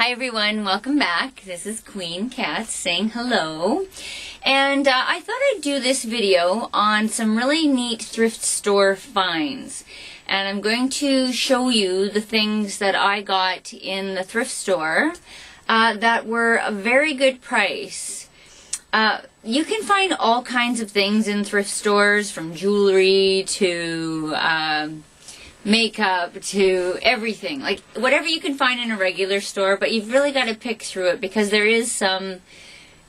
Hi everyone, welcome back. This is Queen Cat saying hello. And I thought I'd do this video on some really neat thrift store finds. And I'm going to show you the things that I got in the thrift store that were a very good price. You can find all kinds of things in thrift stores, from jewelry to makeup to everything, like whatever you can find in a regular store, but you've really got to pick through it because there is some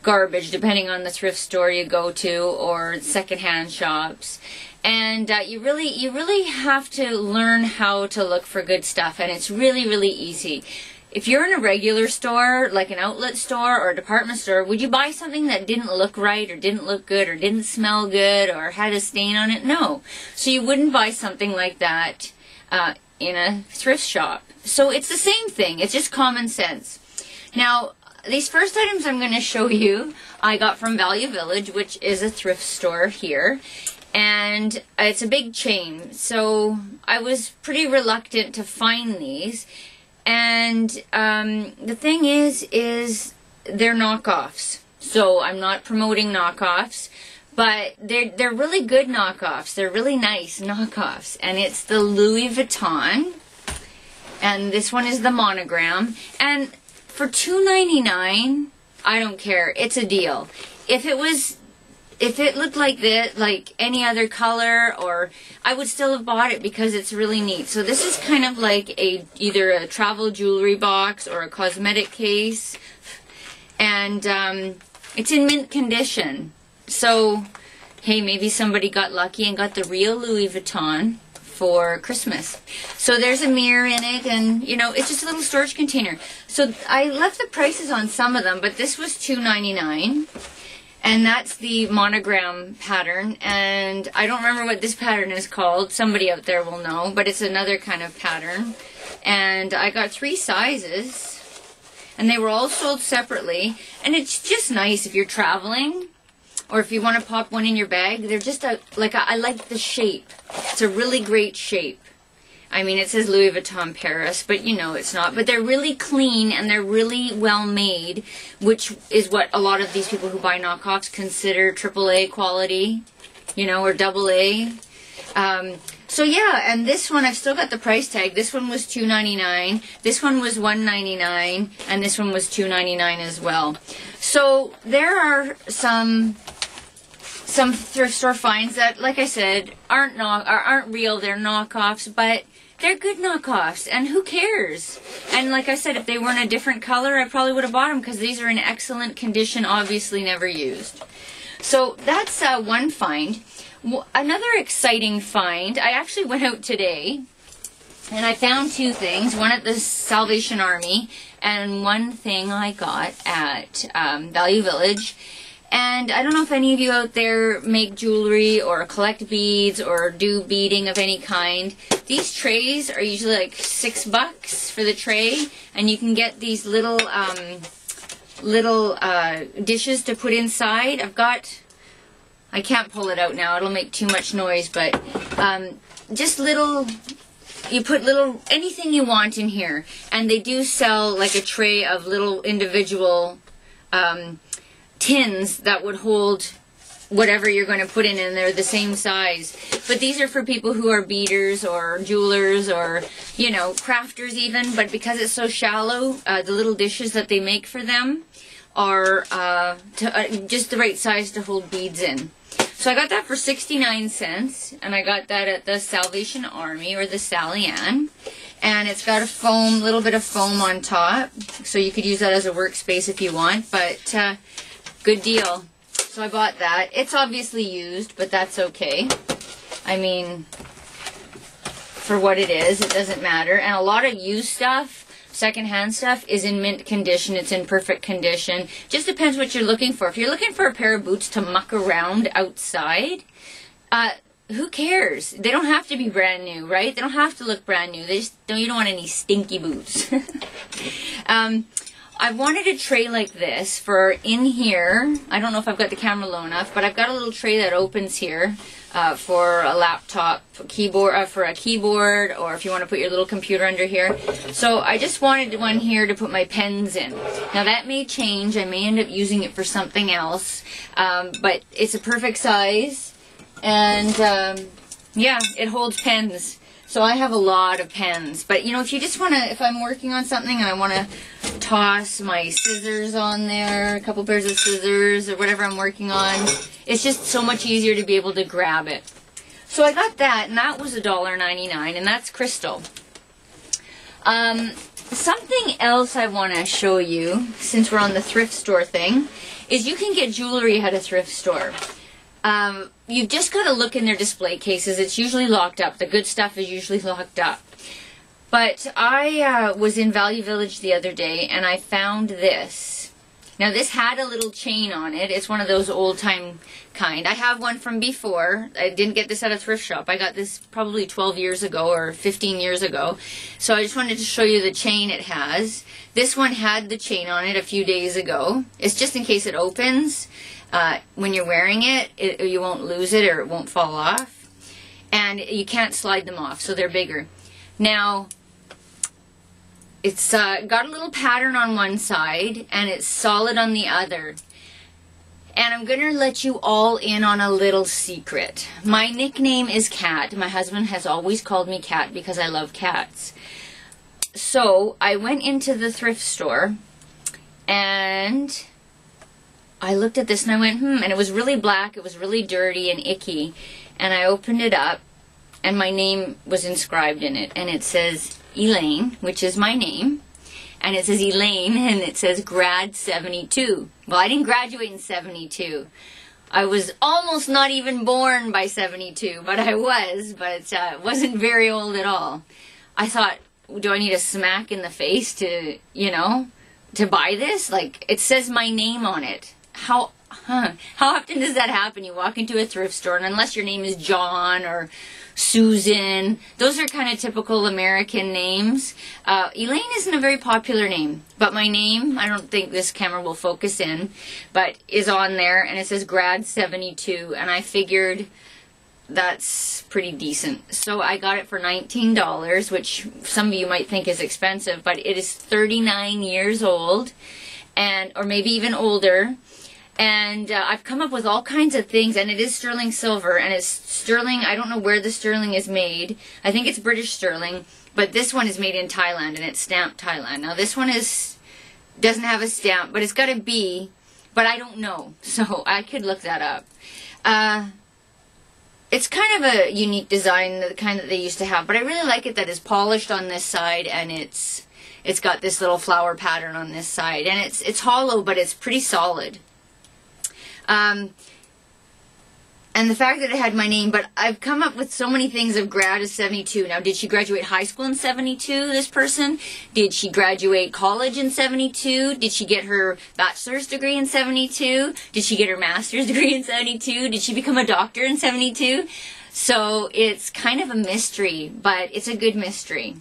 garbage depending on the thrift store you go to or secondhand shops, and you really have to learn how to look for good stuff, and it's really easy. If you're in a regular store, like an outlet store or a department store, would you buy something that didn't look right or didn't look good or didn't smell good or had a stain on it? No. So you wouldn't buy something like that in a thrift shop. So it's the same thing. It's just common sense. Now, these first items I'm going to show you, I got from Value Village, which is a thrift store here. And it's a big chain. So I was pretty reluctant to find these. And the thing is they're knockoffs. So I'm not promoting knockoffs, but they're really good knockoffs. They're really nice knockoffs. And it's the Louis Vuitton. And this one is the monogram. And for $2.99, I don't care. It's a deal. If it looked like this, like any other color, or I would still have bought it because it's really neat. So this is kind of like either a travel jewelry box or a cosmetic case, and it's in mint condition. So hey, maybe somebody got lucky and got the real Louis Vuitton for Christmas. So there's a mirror in it, and you know, it's just a little storage container. So I left the prices on some of them, but this was $2.99. And that's the monogram pattern, and I don't remember what this pattern is called. Somebody out there will know, but it's another kind of pattern. And I got 3 sizes, and they were all sold separately. And it's just nice if you're traveling, or if you want to pop one in your bag. They're just I like the shape. It's a really great shape. I mean, it says Louis Vuitton Paris, but you know it's not. But they're really clean and they're really well made, which is what a lot of these people who buy knockoffs consider AAA quality, you know, or AA. So yeah, and this one, I've still got the price tag. This one was $2.99. This one was $1.99, and this one was $2.99 as well. So there are some thrift store finds that, like I said, aren't real. They're knockoffs, but they're good knockoffs, and who cares? And like I said, if they were in a different color, I probably would have bought them because these are in excellent condition, obviously never used. So that's one find. Another exciting find, I actually went out today, and I found 2 things. One at the Salvation Army, and one thing I got at Value Village. And I don't know if any of you out there make jewelry or collect beads or do beading of any kind. These trays are usually like $6 for the tray, and you can get these little dishes to put inside. I can't pull it out now, it'll make too much noise, but just you put anything you want in here. And they do sell like a tray of little individual tins that would hold whatever you're going to put in, and they're the same size. But these are for people who are beaders or jewelers or, you know, crafters even. But because it's so shallow, the little dishes that they make for them are just the right size to hold beads in. So I got that for 69 cents, and I got that at the Salvation Army, or the Sally Ann. And it's got a little bit of foam on top, so you could use that as a workspace if you want, but good deal. So I bought that. It's obviously used, but that's okay. I mean, for what it is, it doesn't matter. And a lot of used stuff, secondhand stuff, is in mint condition. It's in perfect condition. Just depends what you're looking for. If you're looking for a pair of boots to muck around outside, who cares? They don't have to be brand new, right? They don't have to look brand new. You don't want any stinky boots. I wanted a tray like this for in here. I don't know if I've got the camera low enough, but I've got a little tray that opens here for a laptop keyboard, for a keyboard, or if you want to put your little computer under here. So I just wanted one here to put my pens in. Now that may change. I may end up using it for something else, but it's a perfect size, and yeah, it holds pens. So I have a lot of pens, but you know, if you just want to, if I'm working on something and I want to toss my scissors on there, a couple pairs of scissors or whatever I'm working on, it's just so much easier to be able to grab it. So I got that, and that was $1.99, and that's crystal. Something else I want to show you, since we're on the thrift store thing, is you can get jewelry at a thrift store. You've just got to look in their display cases. It's usually locked up. The good stuff is usually locked up. But I was in Value Village the other day, and I found this. Now, this had a little chain on it. It's one of those old-time kind. I have one from before. I didn't get this at a thrift shop. I got this probably 12 years ago or 15 years ago. So I just wanted to show you the chain it has. This one had the chain on it a few days ago. It's just in case it opens. When you're wearing it, you won't lose it or it won't fall off. And you can't slide them off, so they're bigger. Now, it's got a little pattern on one side, and it's solid on the other. And I'm going to let you all in on a little secret. My nickname is Cat. My husband has always called me Cat because I love cats. So, I went into the thrift store, and I looked at this and I went, and it was really black, it was really dirty and icky, and I opened it up, and my name was inscribed in it, and it says Elaine, which is my name, and it says Elaine, and it says grad 72. Well, I didn't graduate in 72. I was almost not even born by 72, but I was, but wasn't very old at all. I thought, do I need a smack in the face to, you know, to buy this? Like, it says my name on it. How often does that happen? You walk into a thrift store, and unless your name is John or Susan, those are kind of typical American names. Elaine isn't a very popular name, but my name, I don't think this camera will focus in, but is on there, and it says grad 72, and I figured that's pretty decent. So I got it for $19, which some of you might think is expensive, but it is 39 years old, and or maybe even older. And I've come up with all kinds of things, and it is sterling silver, and it's sterling. I don't know where the sterling is made. I think it's British sterling, but this one is made in Thailand, and it's stamped Thailand. Now this one doesn't have a stamp, but it's got a B, but I don't know, so I could look that up. It's kind of a unique design, the kind that they used to have, but I really like it that it's polished on this side, and it's got this little flower pattern on this side, and it's hollow, but it's pretty solid. And the fact that it had my name, but I've come up with so many things of grad is 72. Now, did she graduate high school in 72, this person? Did she graduate college in 72? Did she get her bachelor's degree in 72? Did she get her master's degree in 72? Did she become a doctor in 72? So it's kind of a mystery, but it's a good mystery.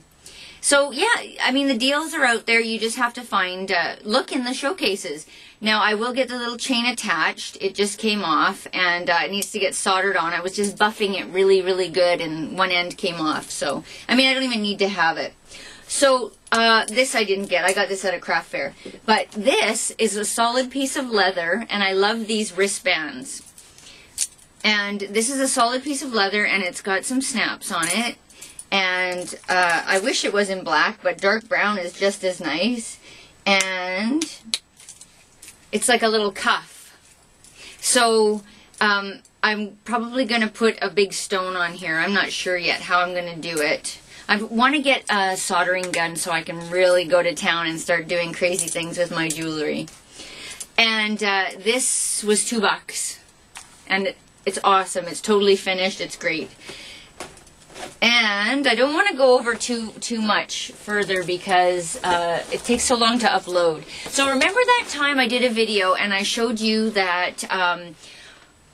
So, yeah, I mean, the deals are out there. You just have to find, look in the showcases. Now, I will get the little chain attached. It just came off, and it needs to get soldered on. I was just buffing it really, really good, and one end came off. So, I mean, I don't even need to have it. So, this I didn't get. I got this at a craft fair. But this is a solid piece of leather, and I love these wristbands. And this is a solid piece of leather, and it's got some snaps on it. And I wish it was in black, but dark brown is just as nice. And it's like a little cuff. So I'm probably going to put a big stone on here. I'm not sure yet how I'm going to do it. I want to get a soldering gun so I can really go to town and start doing crazy things with my jewelry. And this was $2. And it's awesome. It's totally finished. It's great. And I don't want to go over too much further because it takes so long to upload. So remember that time I did a video and I showed you that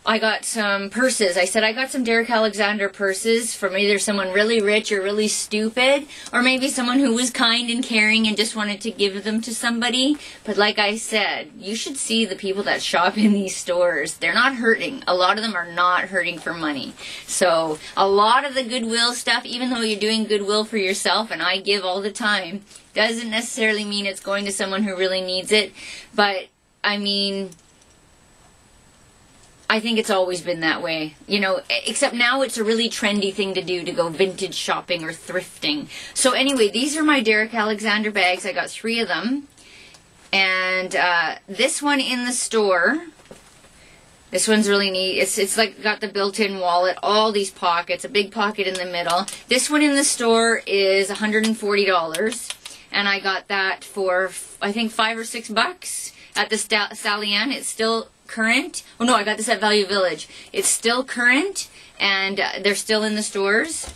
I got some purses. I said I got some Derek Alexander purses from either someone really rich or really stupid, or maybe someone who was kind and caring and just wanted to give them to somebody. But like I said, you should see the people that shop in these stores. They're not hurting. A lot of them are not hurting for money. So a lot of the Goodwill stuff, even though you're doing Goodwill for yourself, and I give all the time, doesn't necessarily mean it's going to someone who really needs it. But, I mean, I think it's always been that way, you know, except now it's a really trendy thing to do, to go vintage shopping or thrifting. So anyway, these are my Derek Alexander bags. I got 3 of them. And this one in the store, this one's really neat. It's like got the built-in wallet, all these pockets, a big pocket in the middle. This one in the store is $140. And I got that for, I think, $5 or $6 at the Sally Ann. It's still current. Oh no, I got this at Value Village. It's still current, and they're still in the stores.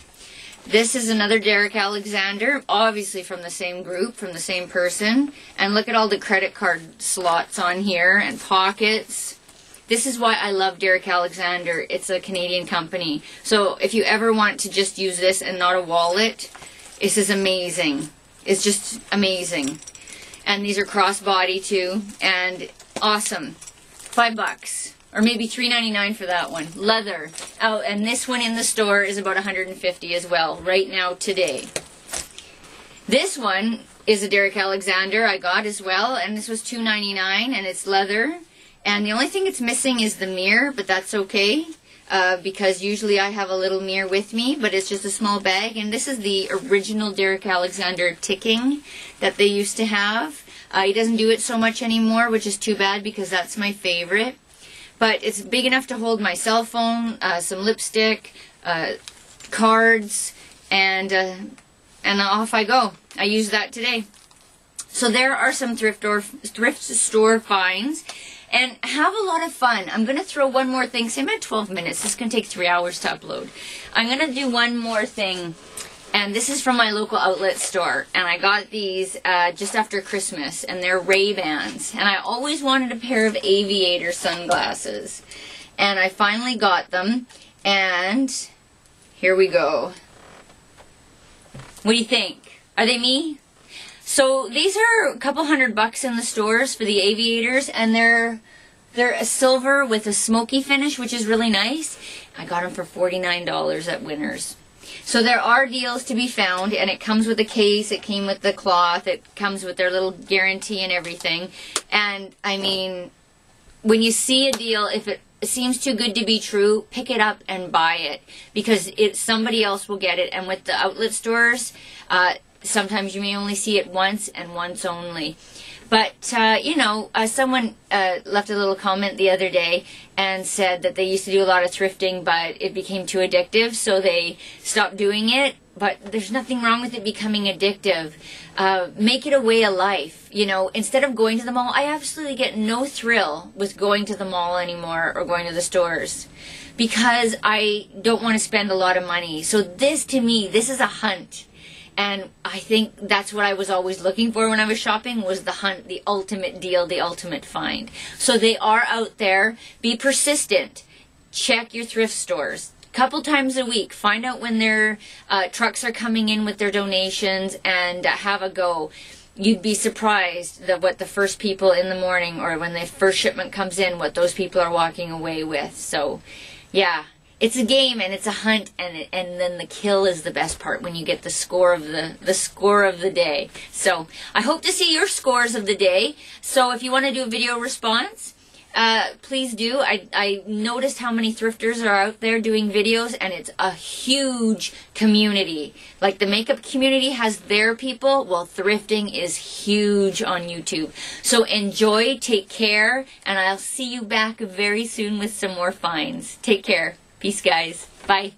This is another Derek Alexander, obviously from the same group, from the same person. And look at all the credit card slots on here and pockets. This is why I love Derek Alexander. It's a Canadian company. So if you ever want to just use this and not a wallet, this is amazing. It's just amazing. And these are crossbody too, and awesome. $5 or maybe $3.99 for that one. Leather. Oh, and this one in the store is about $150 as well, right now, today. This one is a Derek Alexander I got as well, and this was $2.99, and it's leather. And the only thing it's missing is the mirror, but that's okay, because usually I have a little mirror with me, but it's just a small bag. And this is the original Derek Alexander ticking that they used to have. He doesn't do it so much anymore, which is too bad because that's my favorite. But it's big enough to hold my cell phone, some lipstick, cards, and off I go. I used that today. So there are some thrift store finds. And have a lot of fun. I'm going to throw one more thing. Say I'm at 12 minutes. This is going to take 3 hours to upload. I'm going to do one more thing. And this is from my local outlet store. And I got these just after Christmas. And they're Ray-Bans. And I always wanted a pair of aviator sunglasses. And I finally got them. And here we go. What do you think? Are they me? So these are a couple $100 in the stores for the aviators. And they're a silver with a smoky finish, which is really nice. I got them for $49 at Winners. So there are deals to be found, and it comes with a case, it came with the cloth, it comes with their little guarantee and everything. And, I mean, when you see a deal, if it seems too good to be true, pick it up and buy it, because somebody else will get it. And with the outlet stores, sometimes you may only see it once and once only. But, you know, someone left a little comment the other day and said that they used to do a lot of thrifting, but it became too addictive, so they stopped doing it. But there's nothing wrong with it becoming addictive. Make it a way of life. You know, instead of going to the mall, I absolutely get no thrill with going to the mall anymore or going to the stores, because I don't want to spend a lot of money. So this, to me, this is a hunt. And I think that's what I was always looking for when I was shopping, was the hunt, the ultimate deal, the ultimate find. So they are out there. Be persistent. Check your thrift stores. Couple times a week. Find out when their trucks are coming in with their donations, and have a go. You'd be surprised that what the first people in the morning, or when the first shipment comes in, what those people are walking away with. So, yeah. It's a game, and it's a hunt, and then the kill is the best part, when you get the score of the day. So I hope to see your scores of the day. So if you want to do a video response, please do. I noticed how many thrifters are out there doing videos, and it's a huge community. Like the makeup community has their people, well, thrifting is huge on YouTube. So enjoy, take care, and I'll see you back very soon with some more finds. Take care. Peace, guys. Bye.